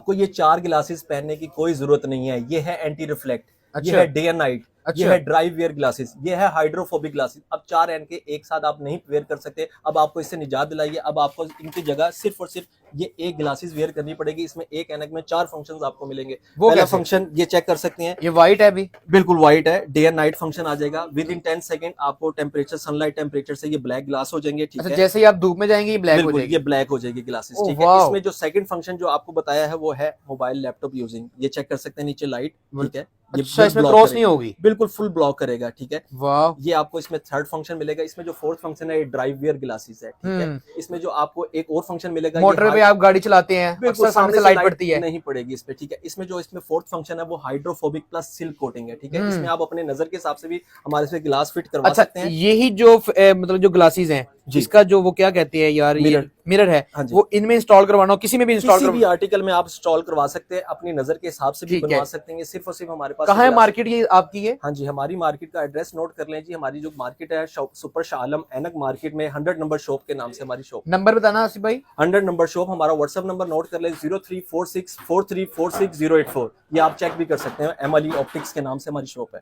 आपको ये 4 ग्लासेस पहनने की कोई जरूरत नहीं है। ये है एंटी रिफ्लेक्ट, ये अच्छा है डे एंड नाइट, ये अच्छा है ड्राई वेयर ग्लासेस, ये है हाइड्रोफोबिक ग्लासेस। अब 4 एन के एक साथ आप नहीं वेयर कर सकते, अब आपको इससे निजात दिलाइए। अब आपको इनकी जगह सिर्फ और सिर्फ ये एक ग्लासेस वेयर करनी पड़ेगी। इसमें एक ऐनक में 4 फंक्शंस आपको मिलेंगे। वो पहला कैसे? फंक्शन ये चेक कर सकते हैं, ये वाइट है अभी? बिल्कुल व्हाइट है, डे एंड नाइट फंक्शन आ जाएगा। विद इन 10 सेकंड आपको टेम्परेचर, सनलाइट टेम्परेचर से ये ब्लैक ग्लास हो जाएंगे, ठीक अच्छा, है। जैसे ही आप धूप में जाएंगे ये ब्लैक हो बिल्कुल जाएगी? ये ब्लैक हो जाएगी ग्लासेस, ओह ठीक है। वाह। इसमें जो सेकंड फंक्शन जो आपको बताया है वो है मोबाइल लैपटॉप यूजिंग। ये चेक कर सकते हैं, नीचे लाइट, ठीक है। ये अच्छा, इसमें ब्लॉक क्रॉस नहीं करेगा, होगी? बिल्कुल फुल ब्लॉक करेगा, ठीक है। वाह। ये आपको इसमें थर्ड फंक्शन मिलेगा। इसमें जो फोर्थ फंक्शन है ये ड्राइव वेयर ग्लासेस है, ठीक है। इसमें जो आपको एक और फंक्शन मिलेगा, मोटर पे आप गाड़ी चलाते हैं, बिल्कुल अक्सर सामने से लाइट पड़ती है। नहीं पड़ेगी इस पे, ठीक है। इसमें जो इसमें फोर्थ फंक्शन है वो हाइड्रोफोबिक प्लस सिल्क कोटिंग है, ठीक है। इसमें आप अपने नजर के हिसाब से भी हमारे से ग्लास फिट करवा अच्छा, सकते हैं। यही जो मतलब जो ग्लासेस हैं, जी। इसका जो वो क्या कहते हैं यार, ये मिरर। मिरर है, हाँ जी। वो इनमें इंस्टॉल करवाना हो, किसी में भी इंस्टॉल किसी भी करवाना? आर्टिकल में आप इंस्टॉल करवा सकते हैं, अपनी नजर के हिसाब से भी ठीक बनवा है। सकते हैं। सिर्फ और सिर्फ हमारे पास कहाँ है ग्लास- मार्केट ये आपकी? ये हाँ जी, हमारी मार्केट का एड्रेस नोट कर लें जी। हमारी जो मार्केट है सुपर शाह आलम ऐनक मार्केट में 100 नंबर शॉप के नाम से हमारी शॉप। नंबर बताना आसिफ भाई। 100 नंबर शॉप। हमारा व्हाट्सएप नंबर नोट कर लें 03464346 084। ये आप चेक भी कर सकते हैं, एमअली ऑप्टिक्स के नाम से हमारी शॉप है।